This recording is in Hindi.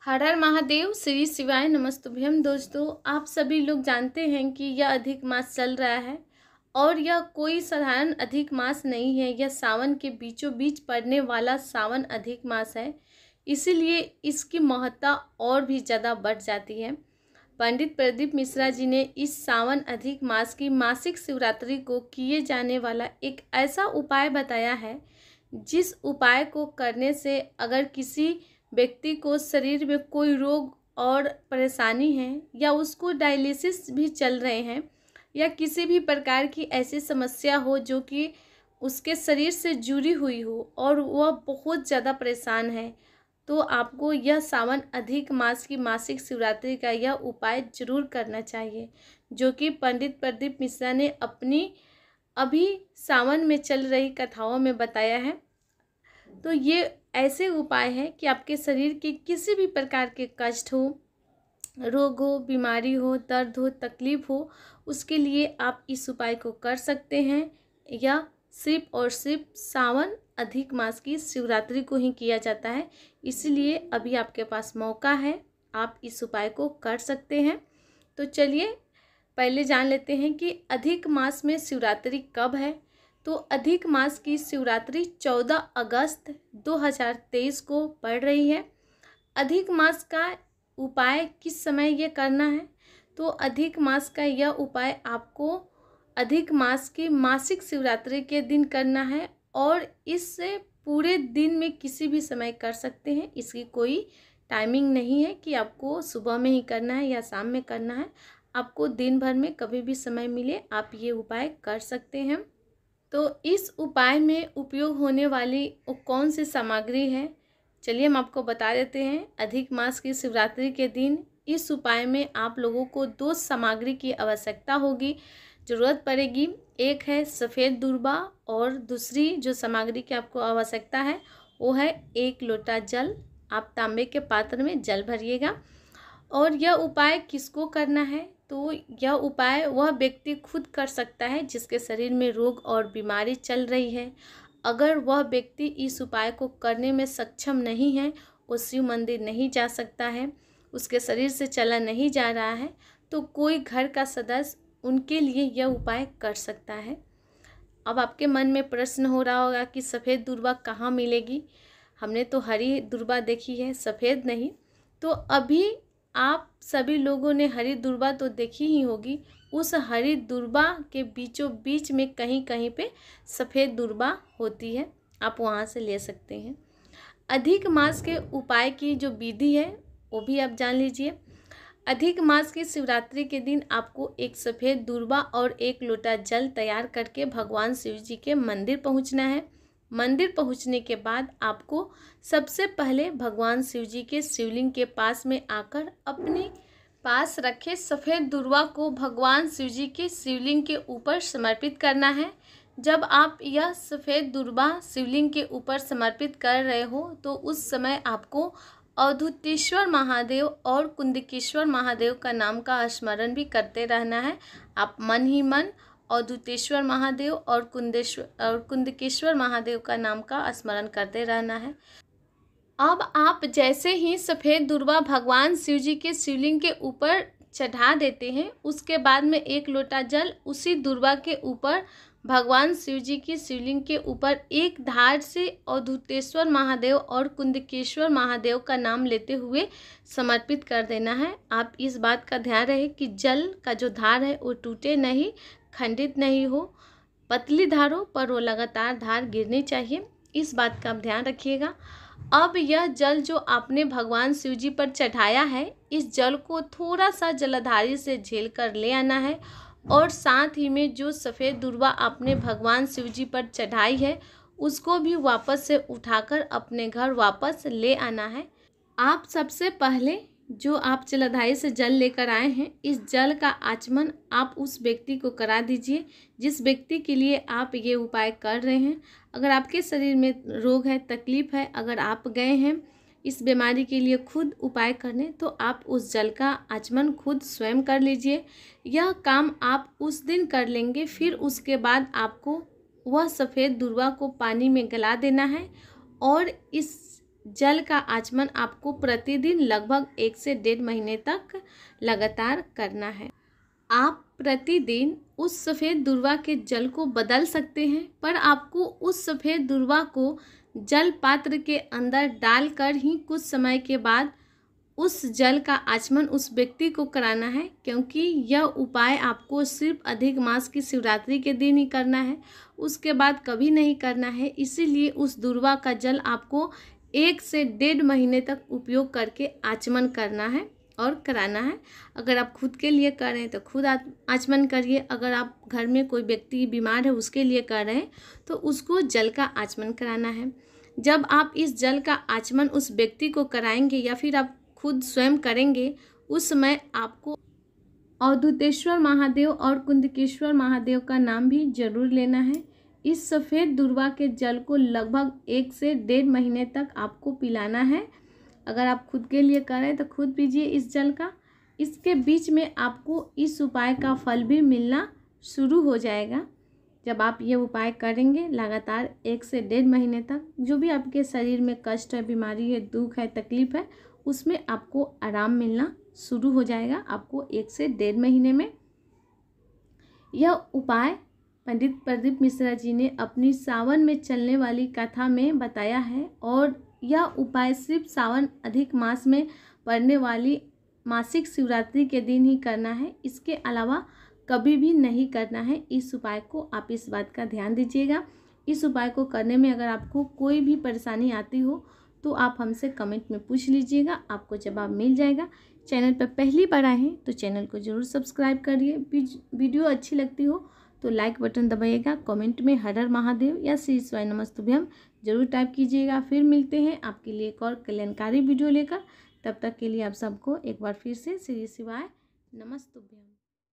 हर हर महादेव, श्री शिवाय नमस्तुभ्यम। दोस्तों, आप सभी लोग जानते हैं कि यह अधिक मास चल रहा है और यह कोई साधारण अधिक मास नहीं है। यह सावन के बीचों बीच पड़ने वाला सावन अधिक मास है, इसीलिए इसकी महत्ता और भी ज़्यादा बढ़ जाती है। पंडित प्रदीप मिश्रा जी ने इस सावन अधिक मास की मासिक शिवरात्रि को किए जाने वाला एक ऐसा उपाय बताया है, जिस उपाय को करने से अगर किसी व्यक्ति को शरीर में कोई रोग और परेशानी है या उसको डायलिसिस भी चल रहे हैं या किसी भी प्रकार की ऐसी समस्या हो जो कि उसके शरीर से जुड़ी हुई हो और वह बहुत ज़्यादा परेशान है, तो आपको यह सावन अधिक मास की मासिक शिवरात्रि का यह उपाय जरूर करना चाहिए, जो कि पंडित प्रदीप मिश्रा ने अपनी अभी सावन में चल रही कथाओं में बताया है। तो ये ऐसे उपाय हैं कि आपके शरीर के किसी भी प्रकार के कष्ट हो, रोग हो, बीमारी हो, दर्द हो, तकलीफ हो, उसके लिए आप इस उपाय को कर सकते हैं। या सिर्फ और सिर्फ सावन अधिक मास की शिवरात्रि को ही किया जाता है, इसलिए अभी आपके पास मौका है, आप इस उपाय को कर सकते हैं। तो चलिए पहले जान लेते हैं कि अधिक मास में शिवरात्रि कब है। तो अधिक मास की शिवरात्रि 14 अगस्त 2023 को पड़ रही है। अधिक मास का उपाय किस समय ये करना है? तो अधिक मास का यह उपाय आपको अधिक मास की मासिक शिवरात्रि के दिन करना है और इससे पूरे दिन में किसी भी समय कर सकते हैं। इसकी कोई टाइमिंग नहीं है कि आपको सुबह में ही करना है या शाम में करना है। आपको दिन भर में कभी भी समय मिले आप ये उपाय कर सकते हैं। तो इस उपाय में उपयोग होने वाली कौन सी सामग्री है, चलिए हम आपको बता देते हैं। अधिक मास की शिवरात्रि के दिन इस उपाय में आप लोगों को 2 सामग्री की आवश्यकता होगी, ज़रूरत पड़ेगी। एक है सफ़ेद दूर्बा और दूसरी जो सामग्री की आपको आवश्यकता है वो है 1 लोटा जल। आप तांबे के पात्र में जल भरिएगा। और यह उपाय किसको करना है? तो यह उपाय वह व्यक्ति खुद कर सकता है जिसके शरीर में रोग और बीमारी चल रही है। अगर वह व्यक्ति इस उपाय को करने में सक्षम नहीं है, वो शिव मंदिर नहीं जा सकता है, उसके शरीर से चला नहीं जा रहा है, तो कोई घर का सदस्य उनके लिए यह उपाय कर सकता है। अब आपके मन में प्रश्न हो रहा होगा कि सफ़ेद दूर्बा कहाँ मिलेगी? हमने तो हरी दूर्बा देखी है, सफ़ेद नहीं। तो अभी आप सभी लोगों ने हरी दूर्बा तो देखी ही होगी, उस हरी दूर्बा के बीचों बीच में कहीं कहीं पे सफ़ेद दूर्बा होती है, आप वहाँ से ले सकते हैं। अधिक मास के उपाय की जो विधि है वो भी आप जान लीजिए। अधिक मास की शिवरात्रि के दिन आपको एक सफ़ेद दूर्बा और 1 लोटा जल तैयार करके भगवान शिव जी के मंदिर पहुँचना है। मंदिर पहुंचने के बाद आपको सबसे पहले भगवान शिव जी के शिवलिंग के पास में आकर अपने पास रखे सफ़ेद दूर्बा को भगवान शिव जी के शिवलिंग के ऊपर समर्पित करना है। जब आप यह सफ़ेद दूर्बा शिवलिंग के ऊपर समर्पित कर रहे हो तो उस समय आपको अवधूतेश्वर महादेव और कुंदकेश्वर महादेव का नाम का स्मरण भी करते रहना है। आप मन ही मन अवधूतेश्वर महादेव और कुंदकेश्वर महादेव का नाम का स्मरण करते रहना है। अब आप जैसे ही सफ़ेद दूर्बा भगवान शिव जी के शिवलिंग के ऊपर चढ़ा देते हैं, उसके बाद में 1 लोटा जल उसी दूर्बा के ऊपर भगवान शिव जी की शिवलिंग के ऊपर एक धार से अवधूतेश्वर महादेव और कुंदकेश्वर महादेव का नाम लेते हुए समर्पित कर देना है। आप इस बात का ध्यान रहे कि जल का जो धार है वो टूटे नहीं, खंडित नहीं हो, पतली धार हो, पर वो लगातार धार गिरनी चाहिए, इस बात का आप ध्यान रखिएगा। अब यह जल जो आपने भगवान शिव जी पर चढ़ाया है, इस जल को थोड़ा सा जलाधारी से झेल कर ले आना है और साथ ही में जो सफ़ेद दूर्बा आपने भगवान शिव जी पर चढ़ाई है उसको भी वापस से उठाकर अपने घर वापस ले आना है। आप सबसे पहले जो आप जलाधारी से जल लेकर आए हैं, इस जल का आचमन आप उस व्यक्ति को करा दीजिए जिस व्यक्ति के लिए आप ये उपाय कर रहे हैं। अगर आपके शरीर में रोग है, तकलीफ़ है, अगर आप गए हैं इस बीमारी के लिए खुद उपाय करने, तो आप उस जल का आचमन खुद स्वयं कर लीजिए। यह काम आप उस दिन कर लेंगे, फिर उसके बाद आपको वह सफ़ेद दूर्बा को पानी में गला देना है और इस जल का आचमन आपको प्रतिदिन लगभग 1 से 1.5 महीने तक लगातार करना है। आप प्रतिदिन उस सफ़ेद दुर्वा के जल को बदल सकते हैं, पर आपको उस सफ़ेद दुर्वा को जल पात्र के अंदर डालकर ही कुछ समय के बाद उस जल का आचमन उस व्यक्ति को कराना है, क्योंकि यह उपाय आपको सिर्फ अधिक मास की शिवरात्रि के दिन ही करना है, उसके बाद कभी नहीं करना है। इसीलिए उस दुर्वा का जल आपको 1 से 1.5 महीने तक उपयोग करके आचमन करना है और कराना है। अगर आप खुद के लिए कर रहे हैं तो खुद आचमन करिए, अगर आप घर में कोई व्यक्ति बीमार है उसके लिए कर रहे हैं तो उसको जल का आचमन कराना है। जब आप इस जल का आचमन उस व्यक्ति को कराएंगे या फिर आप खुद स्वयं करेंगे, उस समय आपको अवधूतेश्वर महादेव और कुंदकेश्वर महादेव का नाम भी जरूर लेना है। इस सफ़ेद दुर्वा के जल को लगभग 1 से 1.5 महीने तक आपको पिलाना है। अगर आप खुद के लिए करें तो खुद पीजिए इस जल का। इसके बीच में आपको इस उपाय का फल भी मिलना शुरू हो जाएगा। जब आप ये उपाय करेंगे लगातार 1 से 1.5 महीने तक, जो भी आपके शरीर में कष्ट है, बीमारी है, दुख है, तकलीफ है, उसमें आपको आराम मिलना शुरू हो जाएगा। आपको 1 से 1.5 महीने में यह उपाय पंडित प्रदीप मिश्रा जी ने अपनी सावन में चलने वाली कथा में बताया है, और यह उपाय सिर्फ सावन अधिक मास में पड़ने वाली मासिक शिवरात्रि के दिन ही करना है, इसके अलावा कभी भी नहीं करना है। इस उपाय को आप इस बात का ध्यान दीजिएगा। इस उपाय को करने में अगर आपको कोई भी परेशानी आती हो तो आप हमसे कमेंट में पूछ लीजिएगा, आपको जवाब मिल जाएगा। चैनल पर पहली बार आए हैं तो चैनल को ज़रूर सब्सक्राइब करिए। वीडियो अच्छी लगती हो तो लाइक बटन दबाइएगा। कमेंट में हर हर महादेव या श्री शिवाय नमस्तुभ्यम जरूर टाइप कीजिएगा। फिर मिलते हैं आपके लिए एक और कल्याणकारी वीडियो लेकर। तब तक के लिए आप सबको एक बार फिर से श्री शिवाय नमस्तुभ्यम।